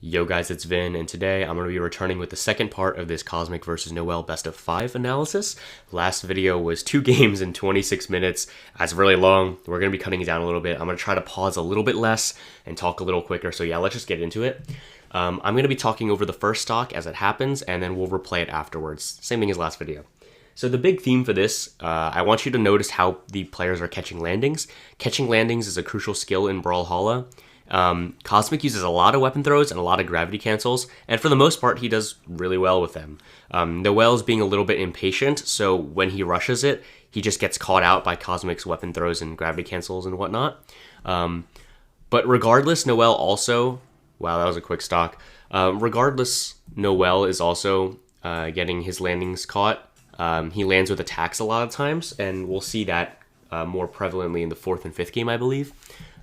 Yo guys, it's Vin, and today I'm going to be returning with the second part of this Cosmic vs. noeL Best of 5 analysis. Last video was 2 games in 26 minutes. That's really long. We're going to be cutting it down a little bit. I'm going to try to pause a little bit less and talk a little quicker, so yeah, let's just get into it. I'm going to be talking over the first stock as it happens, and then we'll replay it afterwards. Same thing as last video. So the big theme for this, I want you to notice how the players are catching landings. Catching landings is a crucial skill in Brawlhalla. Cosmic uses a lot of weapon throws and a lot of gravity cancels, and for the most part, he does really well with them. noeL is being a little bit impatient, so when he rushes it, he just gets caught out by Cosmic's weapon throws and gravity cancels and whatnot. But regardless, noeL also... Wow, that was a quick stock. Regardless, noeL is also getting his landings caught. He lands with attacks a lot of times, and we'll see that more prevalently in the 4th and 5th game, I believe.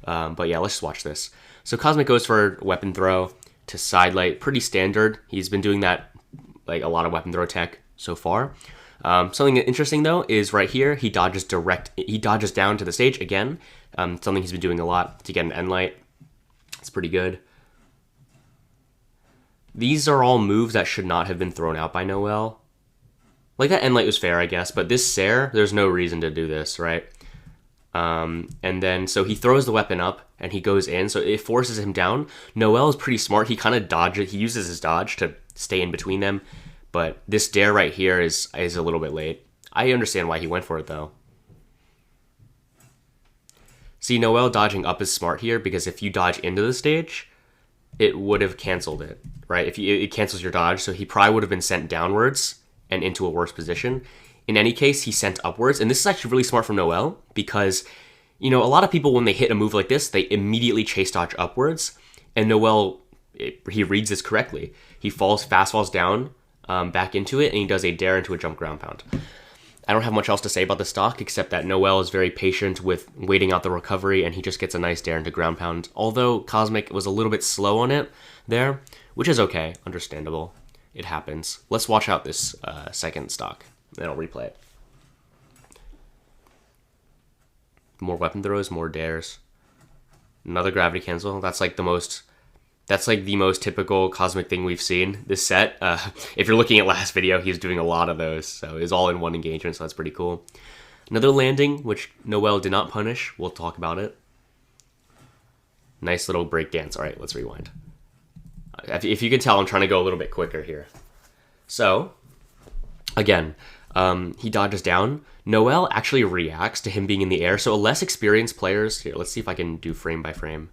But yeah, let's just watch this. So Cosmic goes for weapon throw to sidelight, pretty standard. He's been doing that, like a lot of weapon throw tech so far. Something interesting though is right here, he dodges down to the stage again. Something he's been doing a lot to get an end light. It's pretty good. These are all moves that should not have been thrown out by noeL. Like that end light was fair, I guess, but this Sair, there's no reason to do this, right? And then, so he throws the weapon up and he goes in, so it forces him down. noeL is pretty smart. He kind of dodges, he uses his dodge to stay in between them, but this dare right here is a little bit late. I understand why he went for it though. See, noeL dodging up is smart here because if you dodge into the stage, it would have canceled it, right? It cancels your dodge, so he probably would have been sent downwards and into a worse position. In any case, he sent upwards, and this is actually really smart from noeL because, you know, a lot of people, when they hit a move like this, they immediately chase dodge upwards, and noeL, he reads this correctly. He fast falls down back into it, and he does a dare into a jump ground pound. I don't have much else to say about the stock, except that noeL is very patient with waiting out the recovery, and he just gets a nice dare into ground pound, although Cosmic was a little bit slow on it there, which is okay, understandable. It happens. Let's watch out this second stock. Then I'll replay it. More weapon throws, more dares. Another gravity cancel. That's like the most typical Cosmic thing we've seen this set. If you're looking at last video, he's doing a lot of those. So it's all in one engagement, so that's pretty cool. Another landing, which noeL did not punish. We'll talk about it. Nice little break dance. All right, let's rewind. If you can tell, I'm trying to go a little bit quicker here. So, again, he dodges down. noeL actually reacts to him being in the air, so less experienced players... Here, let's see if I can do frame by frame.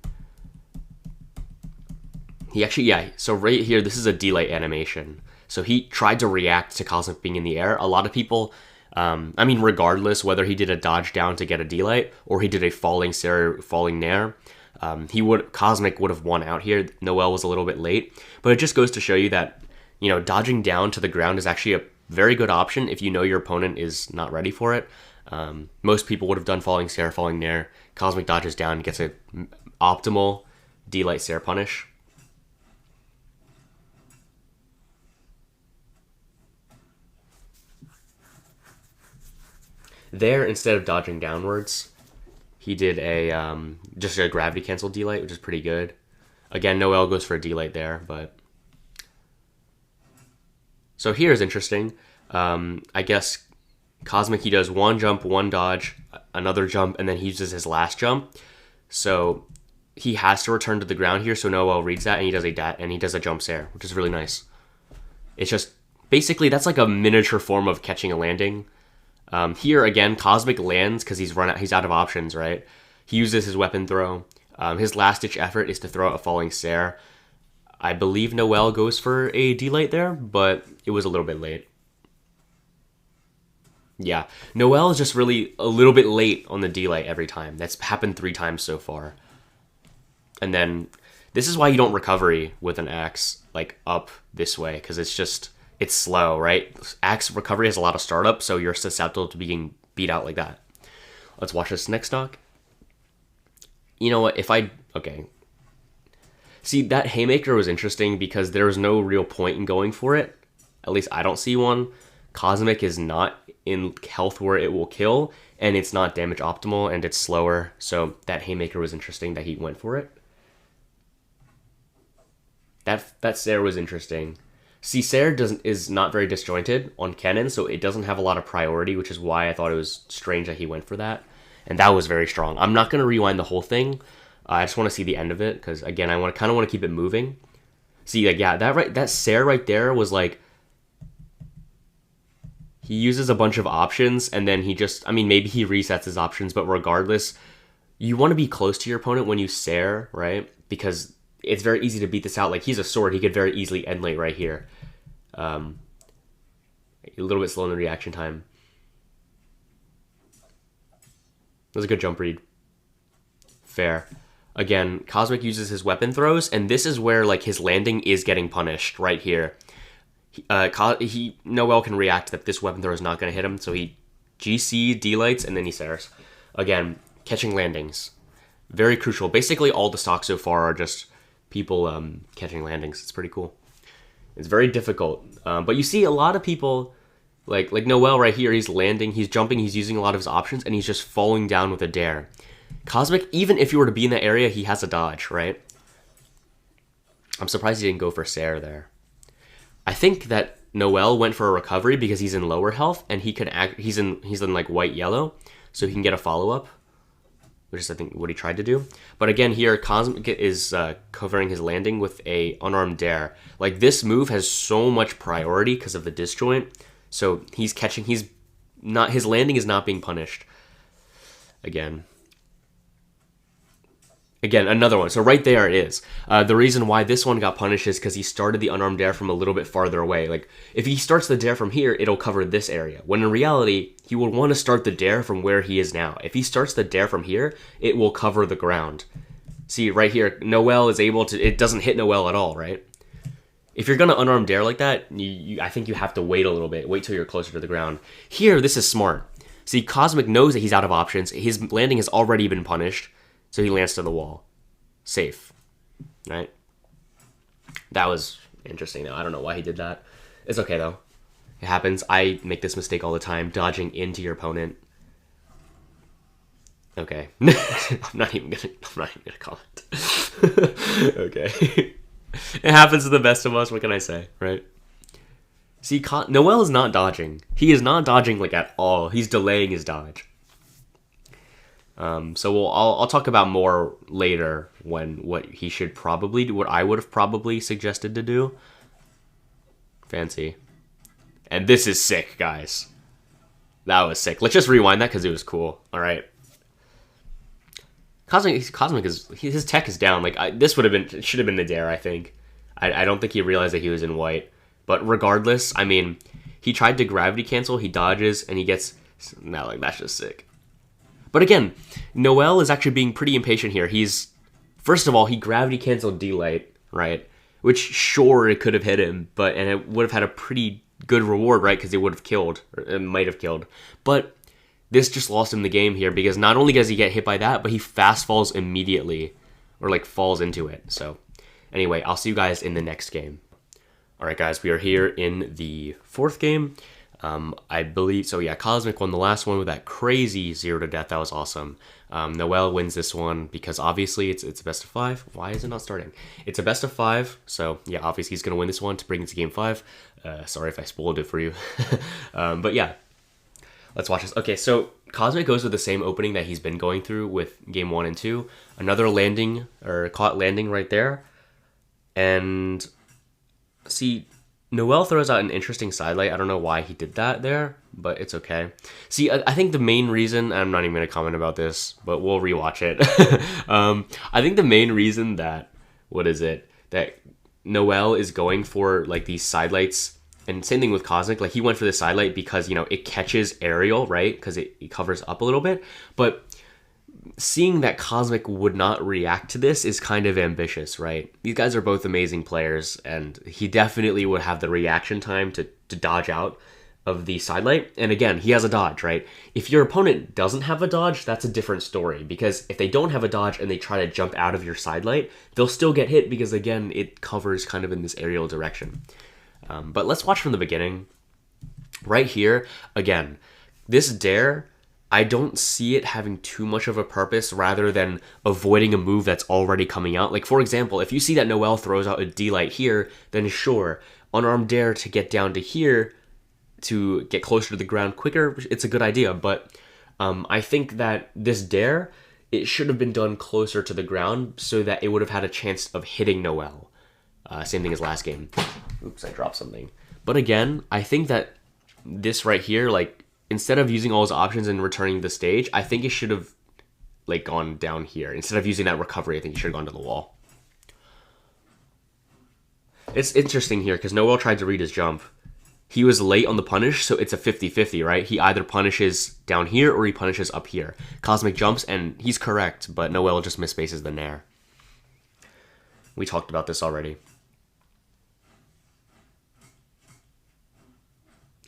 He actually, yeah, so right here, this is a delay animation. So he tried to react to Cosmic being in the air. A lot of people, I mean, regardless whether he did a dodge down to get a delight or he did a falling Sair, falling nair, Cosmic would have won out here. noeL was a little bit late, but it just goes to show you that, you know, dodging down to the ground is actually a very good option if you know your opponent is not ready for it. Most people would have done falling Sair, falling nair. Cosmic dodges down, gets an optimal delight Sair punish. There, instead of dodging downwards, he did just a gravity cancel delight, which is pretty good. Again, noeL goes for a delight there, but... So here is interesting. I guess Cosmic, he does one jump, one dodge, another jump, and then he uses his last jump. So he has to return to the ground here, so noeL reads that, and he does a jump Sair, which is really nice. It's just, basically, that's like a miniature form of catching a landing. Here, again, Cosmic lands because he's out of options, right? He uses his weapon throw. His last-ditch effort is to throw out a falling Sair. I believe noeL goes for a delight there, but it was a little bit late. Yeah, noeL is just really a little bit late on the delight every time. That's happened 3 times so far. And then, this is why you don't recovery with an axe, like, up this way, because it's slow, right? Axe recovery has a lot of startup, so you're susceptible to being beat out like that. Let's watch this next stock. You know what, okay. See, that Haymaker was interesting because there was no real point in going for it. At least I don't see one. Cosmic is not in health where it will kill, and it's not damage optimal, and it's slower. So that Haymaker was interesting that he went for it. That Sair was interesting. See, Sair is not very disjointed on cannon, so it doesn't have a lot of priority, which is why I thought it was strange that he went for that. And that was very strong. I'm not going to rewind the whole thing. I just want to see the end of it, because, again, I kind of want to keep it moving. See, like, yeah, that Sair right there was, like, he uses a bunch of options, and then he just, I mean, maybe he resets his options, but regardless, you want to be close to your opponent when you Sair, right? Because it's very easy to beat this out. Like, he's a sword. He could very easily end late right here. A little bit slow in the reaction time. That was a good jump read. Fair. Again, Cosmic uses his weapon throws, and this is where, like, his landing is getting punished right here. noeL can react that this weapon throw is not going to hit him, so he GC, D-lights, and then he Sairs. Again, catching landings. Very crucial. Basically, all the stocks so far are just people catching landings. It's pretty cool. It's very difficult. But you see a lot of people, like noeL right here, he's landing, he's jumping, he's using a lot of his options, and he's just falling down with a dare. Cosmic, even if you were to be in that area, he has a dodge, right? I'm surprised he didn't go for Sair there. I think that noeL went for a recovery because he's in lower health, and he's in like white-yellow, so he can get a follow-up, which is, I think, what he tried to do. But again, here, Cosmic is covering his landing with a unarmed dare. Like, this move has so much priority because of the disjoint, so he's catching, his landing is not being punished. Again, another one. So right there it is. The reason why this one got punished is because he started the unarmed dare from a little bit farther away. Like, if he starts the dare from here, it'll cover this area. When in reality, he would want to start the dare from where he is now. If he starts the dare from here, it will cover the ground. See, right here, noeL is able to... It doesn't hit noeL at all, right? If you're going to unarmed dare like that, I think you have to wait a little bit. Wait till you're closer to the ground. Here, this is smart. See, Cosmic knows that he's out of options. His landing has already been punished. So he lands to the wall. Safe. Right? That was interesting, though. I don't know why he did that. It's okay, though. It happens. I make this mistake all the time, dodging into your opponent. Okay. I'm not even gonna comment. Okay. It happens to the best of us. What can I say, right? See, noeL is not dodging. He is not dodging, like, at all. He's delaying his dodge. So I'll talk about more later what he should probably do, what I would have probably suggested to do. Fancy. And this is sick, guys. That was sick. Let's just rewind that because it was cool. All right. Cosmic is, his tech is down. Like, this should have been the dare, I think. I don't think he realized that he was in white. But regardless, I mean, he tried to gravity cancel, he dodges, and he gets, no, like, that's just sick. But again, noeL is actually being pretty impatient here. First of all, he gravity canceled D-light, right? Which, sure, it could have hit him, and it would have had a pretty good reward, right? Because it would have killed, or it might have killed. But this just lost him the game here, because not only does he get hit by that, but he fast falls immediately, or like falls into it. So anyway, I'll see you guys in the next game. All right, guys, we are here in the fourth game. I believe, so yeah, Cosmic won the last one with that crazy 0 to death. That was awesome. noeL wins this one because obviously it's a best of 5. Why is it not starting? It's a best of 5, so yeah, obviously he's going to win this one to bring it to game 5. Sorry if I spoiled it for you. But yeah, let's watch this. Okay, so Cosmic goes with the same opening that he's been going through with game 1 and 2. Another landing, or caught landing right there. And see, noeL throws out an interesting sidelight. I don't know why he did that there, but it's okay. See, I think the main reason, I'm not even going to comment about this, but we'll rewatch it. I think the main reason that noeL is going for, like, these sidelights, and same thing with Cosmic, like, he went for the sidelight because, you know, it catches aerial, right? Because it covers up a little bit. But seeing that Cosmic would not react to this is kind of ambitious, right? These guys are both amazing players, and he definitely would have the reaction time to dodge out of the sidelight. And again, he has a dodge, right? If your opponent doesn't have a dodge, that's a different story, because if they don't have a dodge and they try to jump out of your sidelight, they'll still get hit because, again, it covers kind of in this aerial direction. But let's watch from the beginning. Right here, again, this dare, I don't see it having too much of a purpose rather than avoiding a move that's already coming out. Like, for example, if you see that noeL throws out a D-Light here, then sure, unarmed dare to get down to here to get closer to the ground quicker, it's a good idea. But I think that this dare, it should have been done closer to the ground so that it would have had a chance of hitting noeL. Same thing as last game. Oops, I dropped something. But again, I think that this right here, like, instead of using all his options and returning the stage, I think it should have, like, gone down here. Instead of using that recovery, I think he should have gone to the wall. It's interesting here, because noeL tried to read his jump. He was late on the punish, so it's a 50-50, right? He either punishes down here or he punishes up here. Cosmic jumps, and he's correct, but noeL just misspaces the nair. We talked about this already.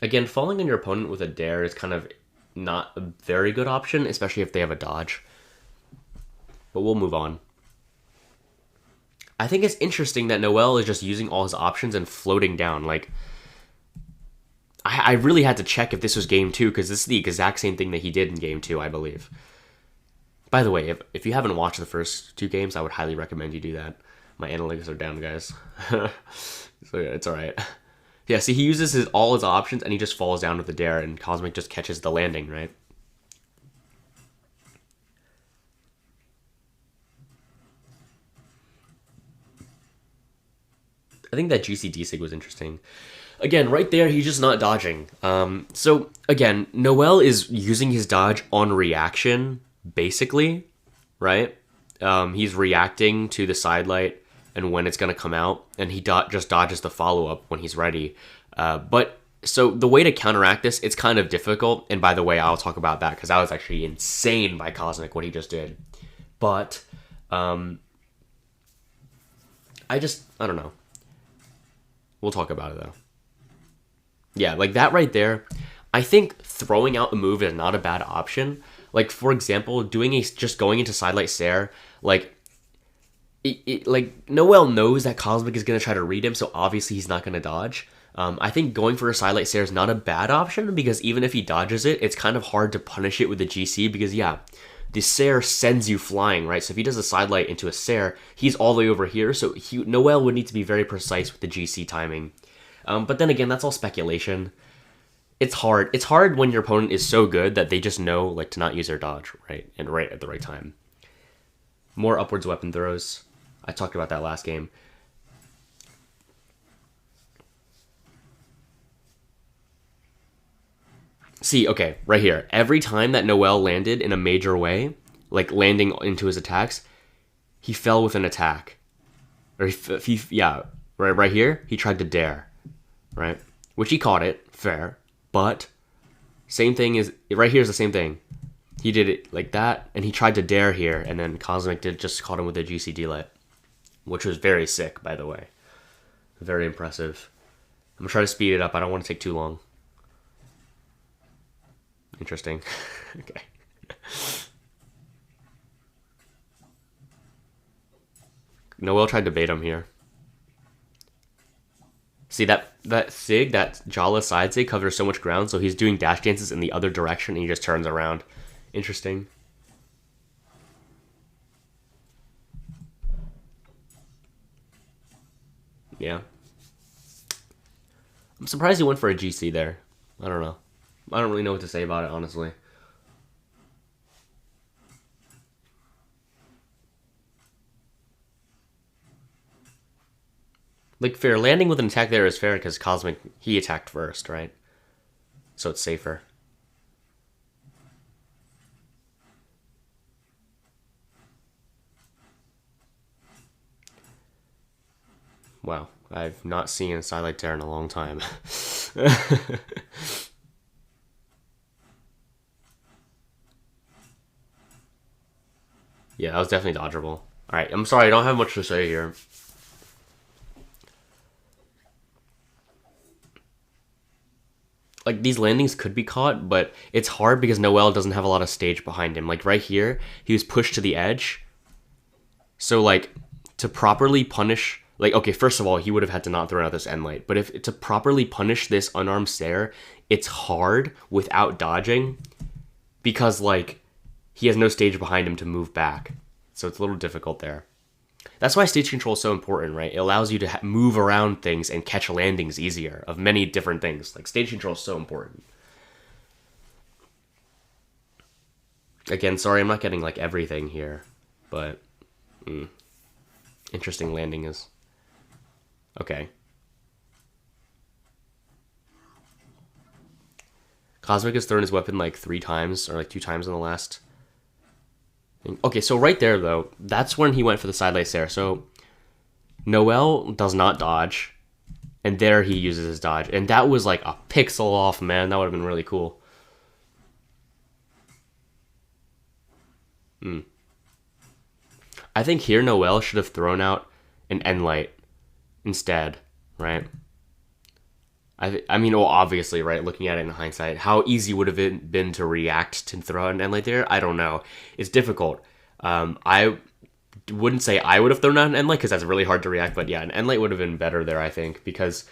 Again, falling on your opponent with a dare is kind of not a very good option, especially if they have a dodge. But we'll move on. I think it's interesting that noeL is just using all his options and floating down. Like, I really had to check if this was game 2, because this is the exact same thing that he did in game 2, I believe. By the way, if you haven't watched the first 2 games, I would highly recommend you do that. My analytics are down, guys. So yeah, it's alright. Yeah, see, he uses all his options, and he just falls down with the dare, and Cosmic just catches the landing, right? I think that GC D-Sig was interesting. Again, right there, he's just not dodging. So, again, noeL is using his dodge on reaction, basically, right? He's reacting to the side light and when it's going to come out, and he just dodges the follow-up when he's ready. But, so the way to counteract this, it's kind of difficult, and by the way, I'll talk about that, because that was actually insane by Cosmic, what he just did. But, I don't know. We'll talk about it, though. Yeah, like that right there, I think throwing out a move is not a bad option. Like, for example, just going into sidelight Sair, like, like noeL knows that Cosmic is going to try to read him, so obviously he's not going to dodge. I think going for a sidelight Sair is not a bad option, because even if he dodges it, it's kind of hard to punish it with the GC, because yeah, the Sair sends you flying, right? So if he does a sidelight into a Sair, he's all the way over here, so noeL would need to be very precise with the GC timing. But then again, that's all speculation. It's hard. It's hard when your opponent is so good that they just know, like, to not use their dodge, right? And right at the right time. More upwards weapon throws. I talked about that last game. See, okay, right here. Every time that noeL landed in a major way, like landing into his attacks, he fell with an attack. Or yeah, right here, he tried to dare, right? Which he caught it, fair. But same thing is right here is the same thing. He did it like that, and he tried to dare here, and then Cosmic just caught him with a GC D-Light, which was very sick, by the way. Very impressive. I'm gonna try to speed it up. I don't want to take too long. Interesting. Okay. noeL tried to bait him here. See, that Sig, that Brawlhalla side Sig covers so much ground, so he's doing dash dances in the other direction, and he just turns around. Interesting. Yeah. I'm surprised he went for a GC there. I don't know. I don't really know what to say about it, honestly. Like, fair. Landing with an attack there is fair because Cosmic, he attacked first, right? So it's safer. Wow. I've not seen a sidelight there in a long time. Yeah, that was definitely dodgeable. Alright, I'm sorry, I don't have much to say here. Like, these landings could be caught, but it's hard because noeL doesn't have a lot of stage behind him. Like, right here, he was pushed to the edge. So, like, to properly punish... Like, okay, first of all, he would have had to not throw out this end light. But to properly punish this unarmed Sair, it's hard without dodging. because, like, he has no stage behind him to move back. So it's a little difficult there. That's why stage control is so important, right? It allows you to move around things and catch landings easier of many different things. Like, stage control is so important. Again, sorry, I'm not getting, like, everything here, but interesting landing is... Okay. Cosmic has thrown his weapon, like, 3 times, or, like, 2 times in the last... Okay, so right there, though, that's when he went for the side light Sarah. So, noeL does not dodge, and there he uses his dodge. And that was, like, a pixel off, man. That would have been really cool. I think here noeL should have thrown out an end light instead, right? I mean, well, obviously, right, looking at it in hindsight, how easy would have it been to react to throw out an end light there? I don't know. It's difficult. I wouldn't say I would have thrown out an end light because that's really hard to react, but yeah, an end light would have been better there, I think, because,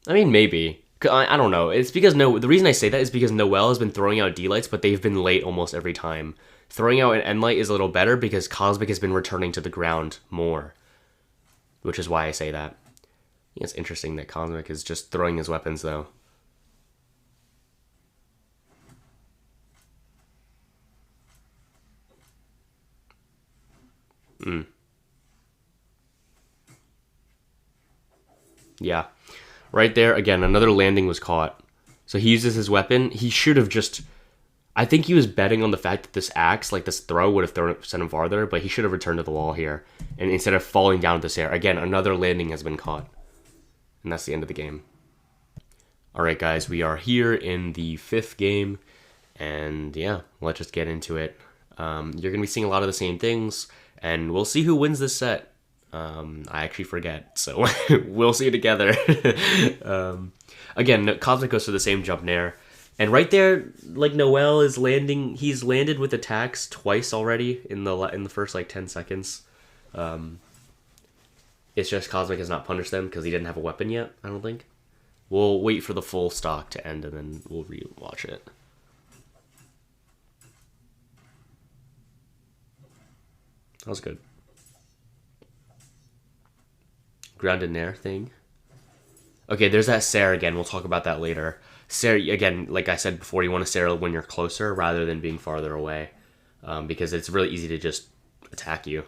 I mean, maybe. I don't know. It's because the reason I say that is because noeL has been throwing out D-lights, but they've been late almost every time. Throwing out an end light is a little better because Cosmic has been returning to the ground more, which is why I say that. I think it's interesting that Cosmic is just throwing his weapons, though. Yeah. Right there, again, another landing was caught. So he uses his weapon. He should have just... I think he was betting on the fact that this axe, like this throw, would have sent him farther, but he should have returned to the wall here. And instead of falling down to this air, again, another landing has been caught. And that's the end of the game. Alright, guys, we are here in the 5th game. And yeah, let's just get into it. You're going to be seeing a lot of the same things. And we'll see who wins this set. I actually forget, so we'll see together. Again, Cosmic goes for the same jump nair. And right there, like, noeL is landing. He's landed with attacks twice already in the first, like, 10 seconds. It's just Cosmic has not punished them because he didn't have a weapon yet, I don't think. We'll wait for the full stock to end, and then we'll re-watch it. That was good. Grounded nair thing. Okay, there's that Sarah again. We'll talk about that later. Sarah, again, like I said before, you want to Sarah when you're closer rather than being farther away. Because it's really easy to just attack you.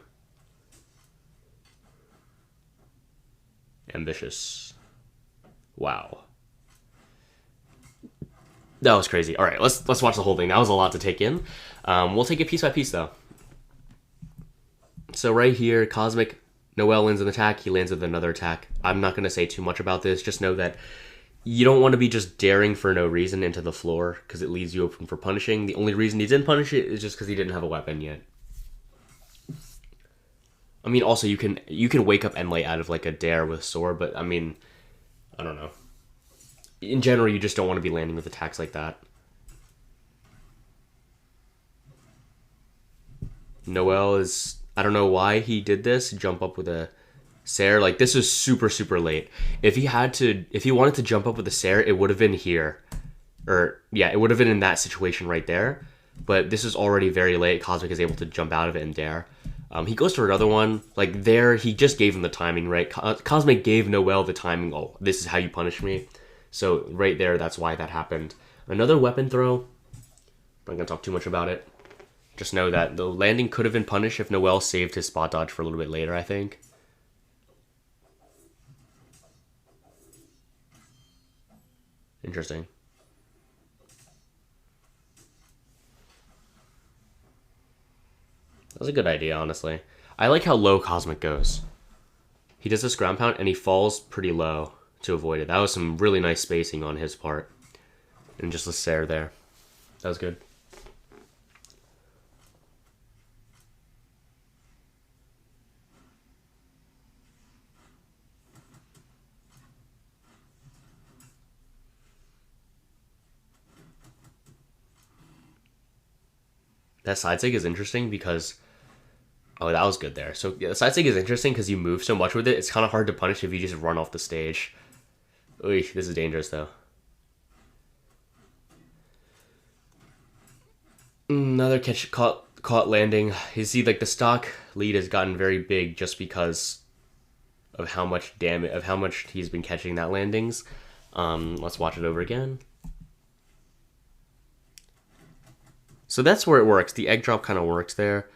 Ambitious. Wow. That was crazy. All right, let's watch the whole thing. That was a lot to take in. We'll take it piece by piece, though. So right here, Cosmic, noeL lands an attack. He lands with another attack. I'm not going to say too much about this. Just know that you don't want to be just daring for no reason into the floor because it leaves you open for punishing. The only reason he didn't punish it is just because he didn't have a weapon yet. I mean, also, you can wake up end light out of, like, a dare with sword, but, I mean, I don't know. In general, you just don't want to be landing with attacks like that. noeL is... I don't know why he did this. Jump up with a Sarah. Like, this is super, super late. If he wanted to jump up with a Sarah, it would have been here. Or, yeah, it would have been in that situation right there. But this is already very late. Cosmic is able to jump out of it and dare. He goes for another one. Like, there, he just gave him the timing, right? Cosmic gave noeL the timing. Oh, this is how you punish me. So, right there, that's why that happened. Another weapon throw. I'm not going to talk too much about it. Just know that the landing could have been punished if noeL saved his spot dodge for a little bit later, I think. Interesting. That was a good idea, honestly. I like how low Cosmic goes. He does this ground pound, and he falls pretty low to avoid it. That was some really nice spacing on his part. And just the Sarah there. That was good. That side sig is interesting because... Oh, that was good there. So, yeah, the side sig is interesting because you move so much with it. It's kind of hard to punish if you just run off the stage. Oy, this is dangerous, though. Another catch caught landing. You see, like the stock lead has gotten very big just because of how much damage, of how much he's been catching that landings. Let's watch it over again. So that's where it works. The egg drop kind of works there.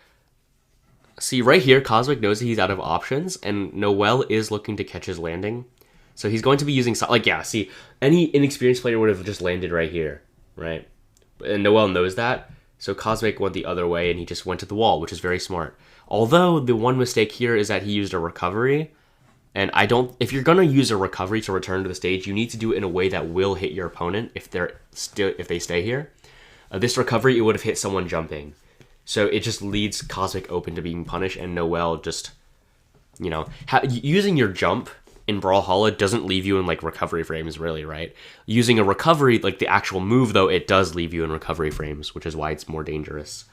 See, right here, Cosmic knows that he's out of options, and noeL is looking to catch his landing. So he's going to be using, like, yeah, see, any inexperienced player would have just landed right here, right? And noeL knows that, so Cosmic went the other way, and he just went to the wall, which is very smart. Although, the one mistake here is that he used a recovery, and if you're going to use a recovery to return to the stage, you need to do it in a way that will hit your opponent if they stay here. This recovery, it would have hit someone jumping. So it just leaves Cosmic open to being punished, and noeL just, you know, using your jump in Brawlhalla doesn't leave you in, like, recovery frames, really, right? Using a recovery, like the actual move, though, it does leave you in recovery frames, which is why it's more dangerous.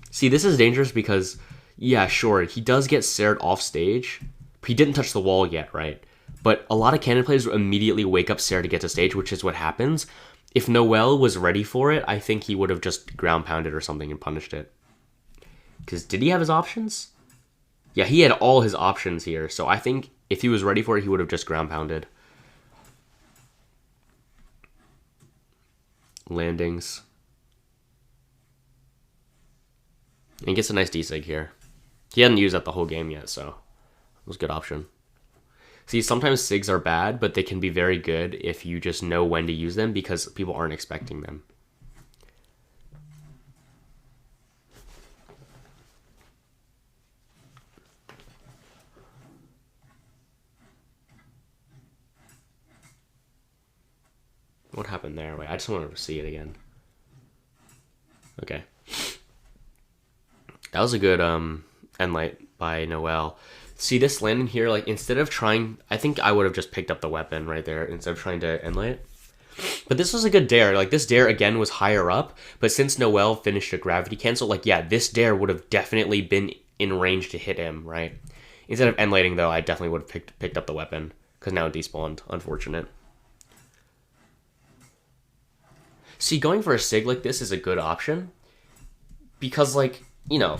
See, this is dangerous because, yeah, sure, he does get snared off stage. He didn't touch the wall yet, right? But a lot of cannon players immediately wake up snare to get to stage, which is what happens. If noeL was ready for it, I think he would have just ground pounded or something and punished it. Because did he have his options? Yeah, he had all his options here. So I think if he was ready for it, he would have just ground pounded. Landings. And he gets a nice D-Sig here. He hadn't used that the whole game yet, so it was a good option. See, sometimes SIGs are bad, but they can be very good if you just know when to use them because people aren't expecting them. What happened there? Wait, I just wanted to see it again. Okay. That was a good end light by noeL. See, this landing here, like, instead of trying, I think I would have just picked up the weapon right there instead of trying to end light. But this was a good dare. Like, this dare, again, was higher up, but since noeL finished a gravity cancel, like, yeah, this dare would have definitely been in range to hit him, right? Instead of end lighting, though, I definitely would have picked up the weapon, because now it despawned. Unfortunate. See, going for a SIG like this is a good option, because, like, you know,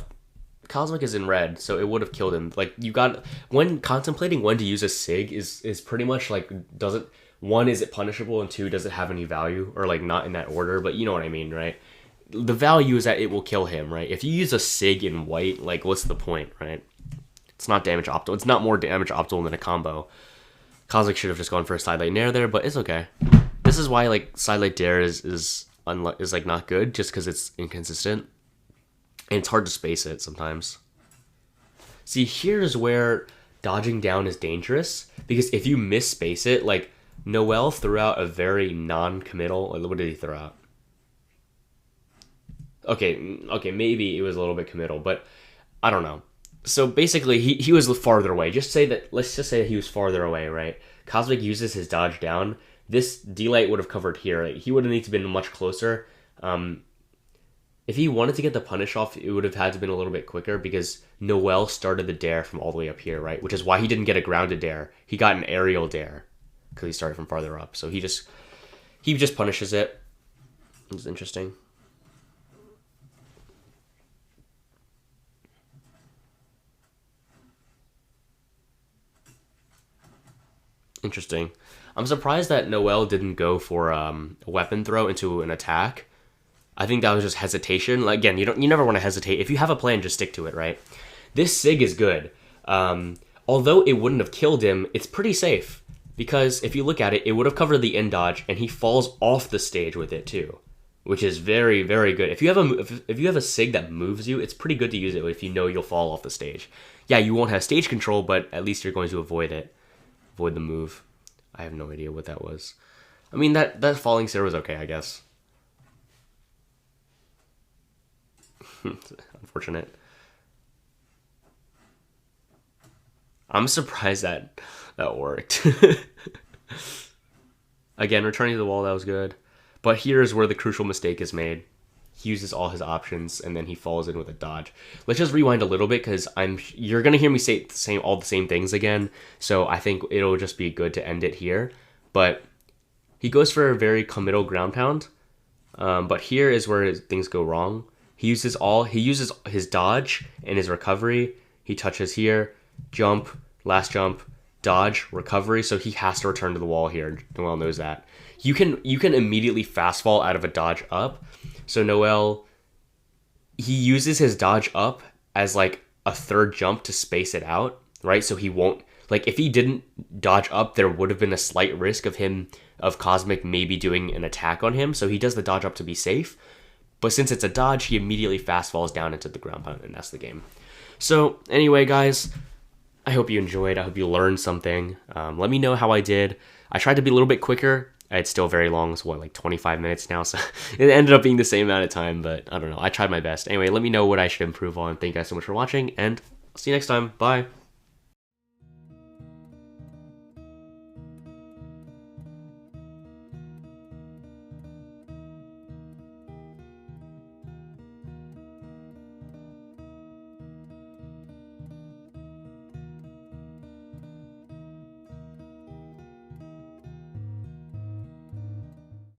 Cosmic is in red, so it would have killed him. Like, you got, when contemplating when to use a SIG is pretty much like, one, is it punishable, and two, does it have any value? Or, like, not in that order, but you know what I mean, right? The value is that it will kill him, right? If you use a SIG in white, like, what's the point, right? It's not damage optimal. It's not more damage optimal than a combo. Cosmic should have just gone for a sidelight nair there, but it's okay. This is why, like, sidelight dare is like, not good, just because it's inconsistent. And it's hard to space it sometimes. See, here's where dodging down is dangerous, because if you misspace it, like, noeL threw out a very non-committal, what did he throw out? Okay, maybe it was a little bit committal, but I don't know. So basically, he was farther away. Let's just say that he was farther away, right? Cosmic uses his dodge down. This D-Light would have covered here. Like, he would have needed to been much closer. If he wanted to get the punish off, it would have had to been a little bit quicker, because noeL started the dare from all the way up here, right? Which is why he didn't get a grounded dare. He got an aerial dare, because he started from farther up. So he just punishes it. It's interesting. Interesting. I'm surprised that noeL didn't go for a weapon throw into an attack. I think that was just hesitation. Like, again, you never want to hesitate. If you have a plan, just stick to it, right? This SIG is good. Although it wouldn't have killed him, it's pretty safe, because if you look at it, it would have covered the end dodge, and he falls off the stage with it too, which is very, very good. If you have a SIG that moves you, it's pretty good to use it if you know you'll fall off the stage. Yeah, you won't have stage control, but at least you're going to avoid it. Avoid the move. I have no idea what that was. I mean, that falling stair was okay, I guess. Unfortunate. I'm surprised that worked. Again, returning to the wall, that was good. But here's where the crucial mistake is made. He uses all his options, and then he falls in with a dodge. Let's just rewind a little bit, because you're gonna hear me say all the same things again. So I think it'll just be good to end it here. But he goes for a very committal ground pound, But here is where things go wrong. He uses his dodge and his recovery. He touches here, jump, last jump, dodge, recovery. So he has to return to the wall here. noeL knows that. You can immediately fast fall out of a dodge up. So noeL, he uses his dodge up as like a third jump to space it out, right? So he won't, like, if he didn't dodge up, there would have been a slight risk of Cosmic maybe doing an attack on him. So he does the dodge up to be safe. But since it's a dodge, he immediately fast falls down into the ground pound, and that's the game. So anyway, guys, I hope you enjoyed. I hope you learned something. Let me know how I did. I tried to be a little bit quicker. It's still very long. It's like 25 minutes now. So it ended up being the same amount of time, but I don't know. I tried my best. Anyway, let me know what I should improve on. Thank you guys so much for watching, and I'll see you next time. Bye.